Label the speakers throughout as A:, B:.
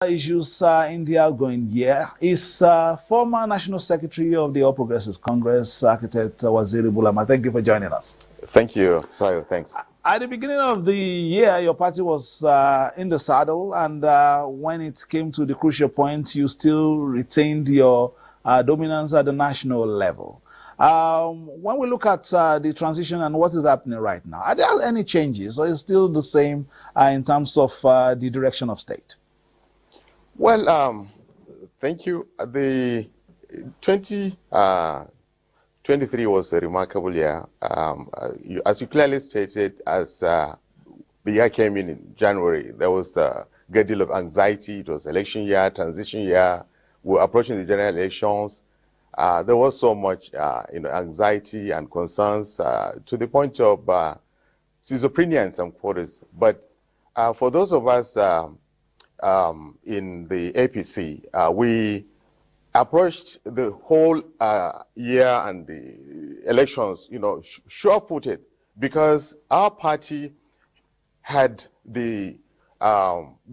A: Issues India going here is former National Secretary of the All Progressives Congress, Architect Waziri Bulama. Thank you for joining us.
B: Thank you. Sorry, thanks.
A: At the beginning of the year, your party was in the saddle, and when it came to the crucial point, you still retained your dominance at the national level. When we look at the transition and what is happening right now, are there any changes, or is it still the same in terms of the direction of state?
B: Well, thank you. The 2023 was a remarkable year. As you clearly stated, as the year came in January, there was a great deal of anxiety. It was election year, transition year. We're approaching the general elections. There was so much anxiety and concerns to the point of schizophrenia in some quarters. But for those of us in the APC, we approached the whole year and the elections, sure-footed, because our party had the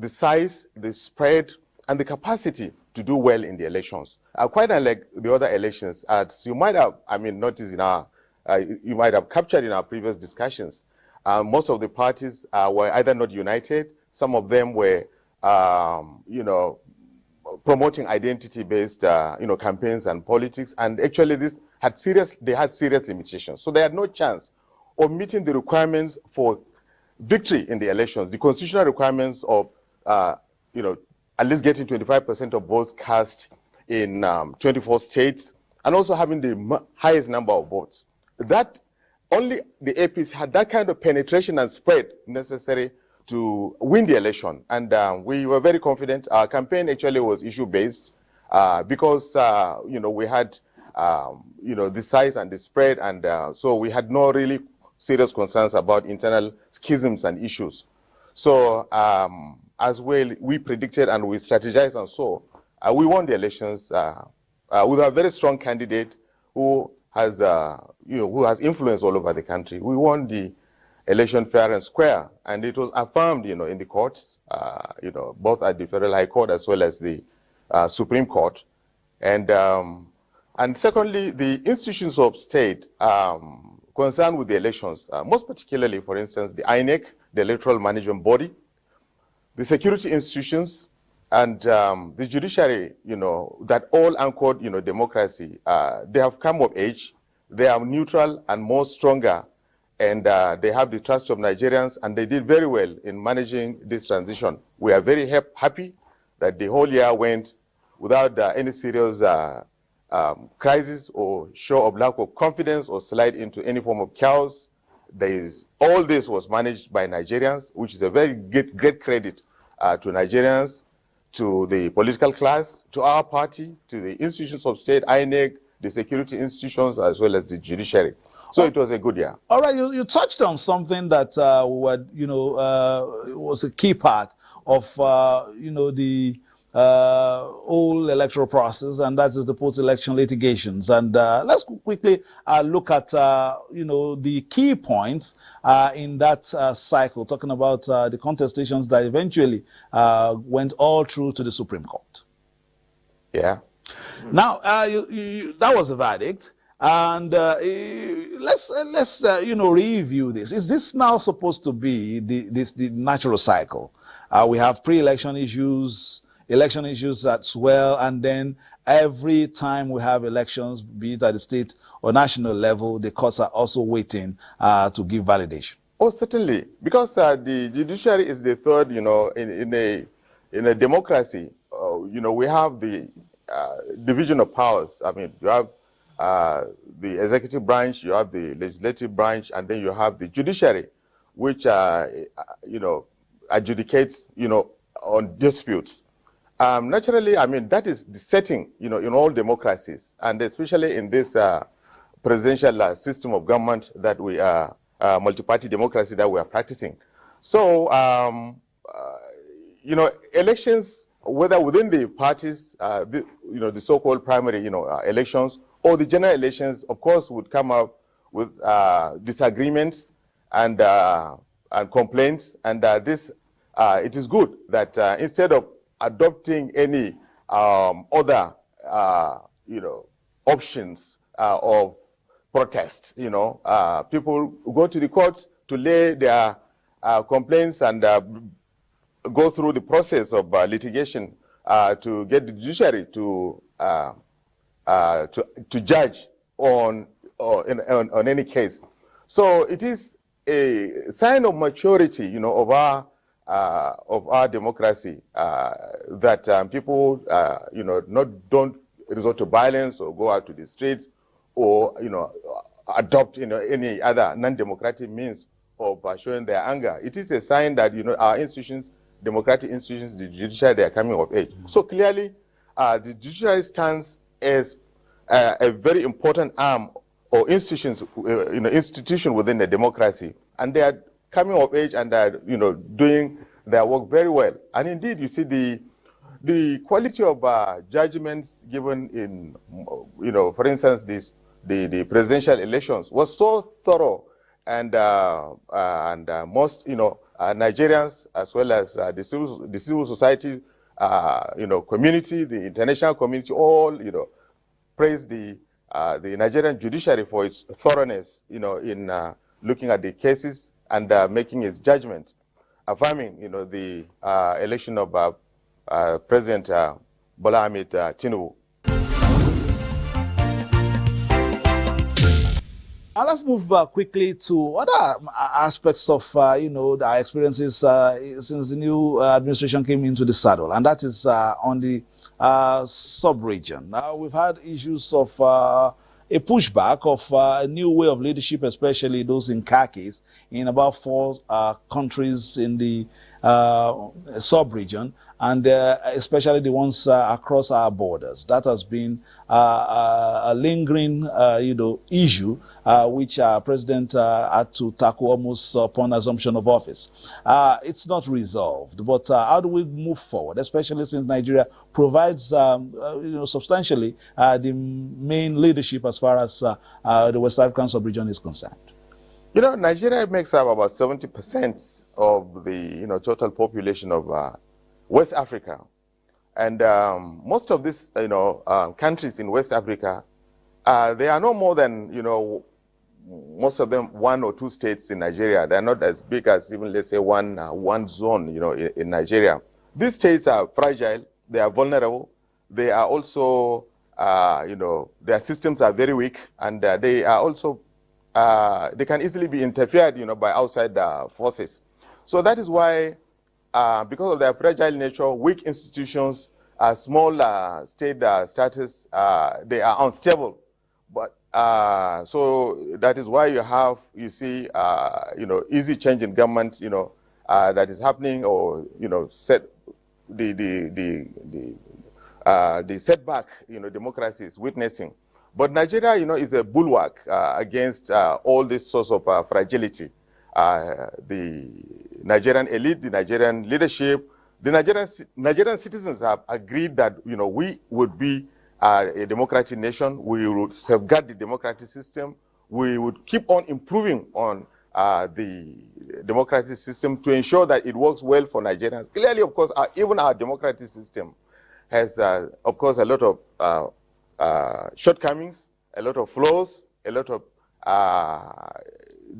B: size, the spread, and the capacity to do well in the elections. Quite unlike the other elections, as you might have, noticed in our, you might have captured in our previous discussions, most of the parties were either not united. Some of them were promoting identity-based, campaigns and politics, and actually they had serious limitations. So they had no chance of meeting the requirements for victory in the elections, the constitutional requirements of, at least getting 25% of votes cast in 24 states, and also having the highest number of votes. That only the APC had that kind of penetration and spread necessary to win the election, and we were very confident. Our campaign actually was issue-based because we had the size and the spread, and so we had no really serious concerns about internal schisms and issues. So as well, we predicted and we strategized, and so we won the elections with a very strong candidate who has influence all over the country. We won the election fair and square, and it was affirmed, in the courts, both at the Federal High Court as well as the Supreme Court. And secondly, the institutions of state concerned with the elections, most particularly, for instance, the INEC, the Electoral Management Body, the security institutions, and the judiciary, that all anchored, democracy, they have come of age. They are neutral and more stronger, and they have the trust of Nigerians, and they did very well in managing this transition. We are very happy that the whole year went without any serious crisis or show of lack of confidence or slide into any form of chaos. All this was managed by Nigerians, which is a very great credit to Nigerians, to the political class, to our party, to the institutions of state, INEC, the security institutions, as well as the judiciary. So it was a good year.
A: All right, you touched on something that was a key part of the whole electoral process, and that is the post-election litigations. And let's quickly look at the key points in that cycle, talking about the contestations that eventually went all through to the Supreme Court.
B: Yeah.
A: Now, that was a verdict. And let's review this. Is this now supposed to be the natural cycle? We have pre-election issues, election issues as well, and then every time we have elections, be it at the state or national level, the courts are also waiting to give validation.
B: Oh, certainly, because the judiciary is the third, in a democracy. We have the division of powers. You have the executive branch, you have the legislative branch, and then you have the judiciary, which adjudicates on disputes. Naturally, that is the setting in all democracies, and especially in this presidential system of government that we are multi-party democracy that we are practicing. So elections, whether within the parties, the so-called primary elections, or the general elections, of course, would come up with disagreements and complaints. And it is good that instead of adopting any other, options of protest. People go to the courts to lay their complaints and go through the process of litigation to get the judiciary to judge on any case. So it is a sign of maturity, of our democracy that people, don't resort to violence or go out to the streets or, adopt, any other non-democratic means of showing their anger. It is a sign that, our institutions, democratic institutions, the judiciary, they are coming of age. So clearly, the judiciary stands as a very important arm or institution within the democracy, and they are coming of age and are, doing their work very well. And indeed, you see the quality of judgments given in, for instance, the presidential elections was so thorough, and most, Nigerians, as well as the civil society, community, the international community, all, praise the Nigerian judiciary for its thoroughness, in looking at the cases and making its judgment, affirming, the election of President Bola Ahmed Tinubu.
A: Now let's move quickly to other aspects of, our experiences since the new administration came into the saddle, and that is on the sub-region. Now, we've had issues of a pushback of a new way of leadership, especially those in khakis, in about 4 countries in the sub-region, and especially the ones across our borders. That has been a lingering, issue which President had to tackle almost upon assumption of office. It's not resolved, but how do we move forward, especially since Nigeria provides, substantially the main leadership as far as the West African sub-region is concerned?
B: Nigeria makes up about 70% of the, total population of West Africa. And most of these, countries in West Africa, they are no more than, most of them 1 or 2 states in Nigeria. They're not as big as even, let's say, one zone, in Nigeria. These states are fragile. They are vulnerable. They are also, their systems are very weak, and they are also they can easily be interfered, by outside forces. So that is why, because of their fragile nature, weak institutions, small state status, they are unstable. But so that is why you see, easy change in government, that is happening, or set the setback, democracy is witnessing. But Nigeria, is a bulwark against all this sorts of fragility. The Nigerian elite, the Nigerian leadership, the Nigerian citizens have agreed that, we would be a democratic nation. We would safeguard the democratic system. We would keep on improving on the democratic system to ensure that it works well for Nigerians. Clearly, of course, even our democratic system has, of course, a lot of shortcomings, a lot of flaws, a lot of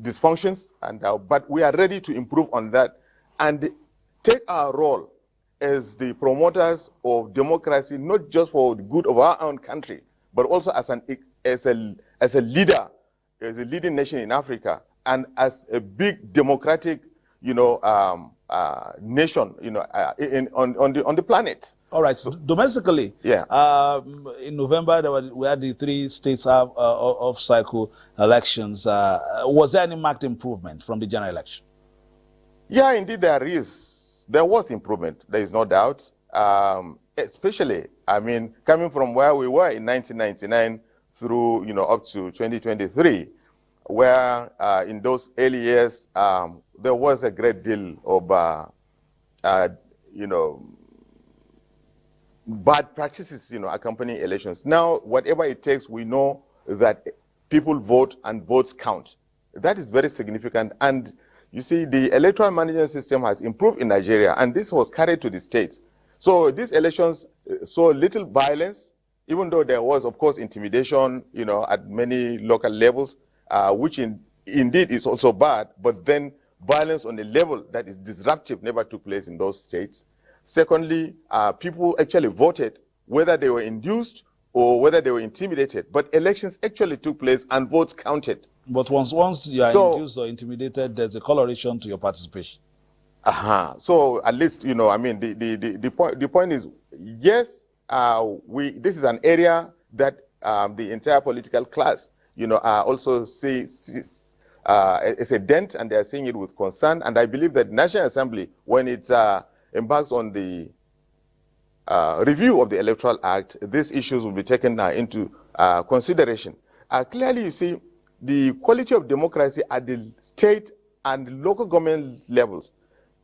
B: dysfunctions, and but we are ready to improve on that and take our role as the promoters of democracy, not just for the good of our own country, but also as a leader, as a leading nation in Africa, and as a big democratic, nation, on the planet.
A: All right. So domestically,
B: yeah.
A: In November, we had the 3 states of cycle elections. Was there any marked improvement from the general election?
B: Yeah, indeed there is. There was improvement. There is no doubt. Especially, coming from where we were in 1999 through, up to 2023, where in those early years, there was a great deal of, bad practices, accompanying elections. Now, whatever it takes, we know that people vote and votes count. That is very significant. And you see, the electoral management system has improved in Nigeria, and this was carried to the states. So these elections saw little violence, even though there was, of course, intimidation, at many local levels, which indeed is also bad, but then violence on a level that is disruptive never took place in those states. Secondly, people actually voted, whether they were induced or whether they were intimidated, but elections actually took place and votes counted.
A: But once you are induced or intimidated, there's a coloration to your participation.
B: So at least, the point is, yes, this is an area that the entire political class, also sees as a dent, and they are seeing it with concern. And I believe that National Assembly, when it embarks on the review of the Electoral Act, these issues will be taken into consideration. Clearly, you see, the quality of democracy at the state and local government levels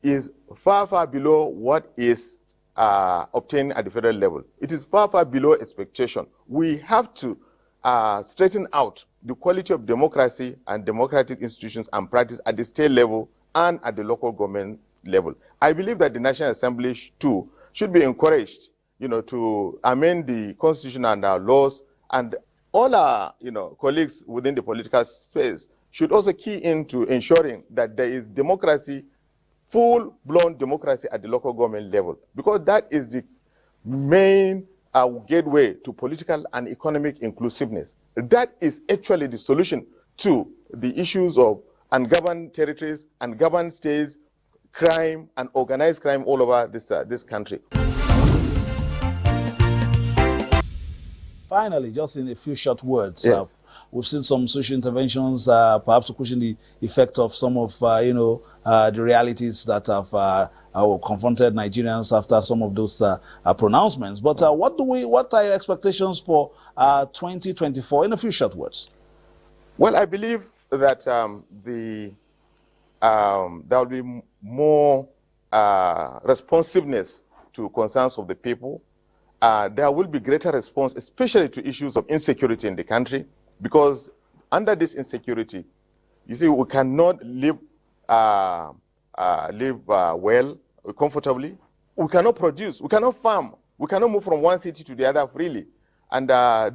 B: is far, far below what is obtained at the federal level. It is far, far below expectation. We have to straighten out the quality of democracy and democratic institutions and practice at the state level and at the local government level. I believe that the National Assembly too should be encouraged, to amend the constitution and our laws, and all our, colleagues within the political space should also key into ensuring that there is democracy, full-blown democracy at the local government level, because that is the main gateway to political and economic inclusiveness. That is actually the solution to the issues of ungoverned territories, ungoverned states, crime, and organized crime all over this country.
A: Finally, just in a few short words,
B: yes.
A: We've seen some social interventions, perhaps to cushion the effect of some of, the realities that have confronted Nigerians after some of those pronouncements. But what are your expectations for 2024? In a few short words.
B: Well, I believe that there will be more responsiveness to concerns of the people. There will be greater response, especially to issues of insecurity in the country, because under this insecurity, you see, we cannot live well, comfortably. We cannot produce, we cannot farm, we cannot move from one city to the other freely. And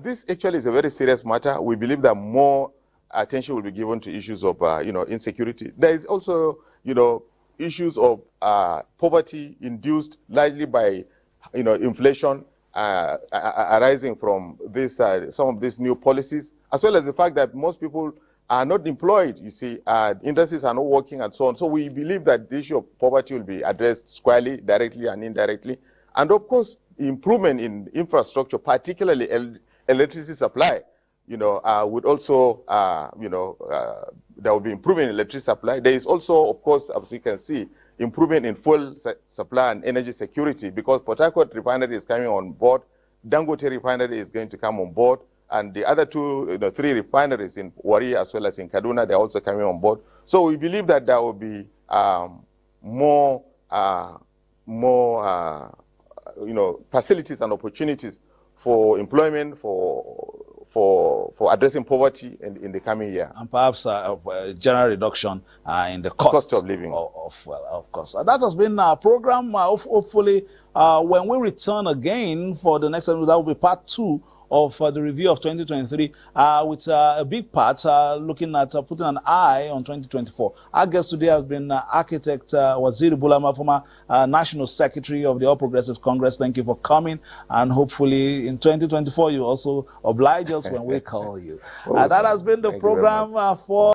B: this actually is a very serious matter. We believe that more attention will be given to issues of, insecurity. There is also, issues of poverty induced largely by, inflation arising from this, some of these new policies, as well as the fact that most people are not employed. You see, industries are not working and so on. So we believe that the issue of poverty will be addressed squarely, directly and indirectly. And of course, improvement in infrastructure, particularly electricity supply, would also, there will be improvement in electricity supply. There is also, of course, as you can see, improvement in fuel supply and energy security, because Port Harcourt refinery is coming on board, Dangote refinery is going to come on board, and the other three refineries in Wari as well as in Kaduna, they're also coming on board. So we believe that there will be more facilities and opportunities for employment, for addressing poverty in the coming year.
A: And perhaps a general reduction in the cost
B: of living.
A: Of course. That has been our program. Hopefully, when we return again for the next episode, that will be part 2 of the review of 2023, with a big part looking at putting an eye on 2024. Our guest today has been architect Waziri Bulama, former National Secretary of the All Progressives Congress. Thank you for coming, and hopefully in 2024 you also oblige us when we call you. That has been the program for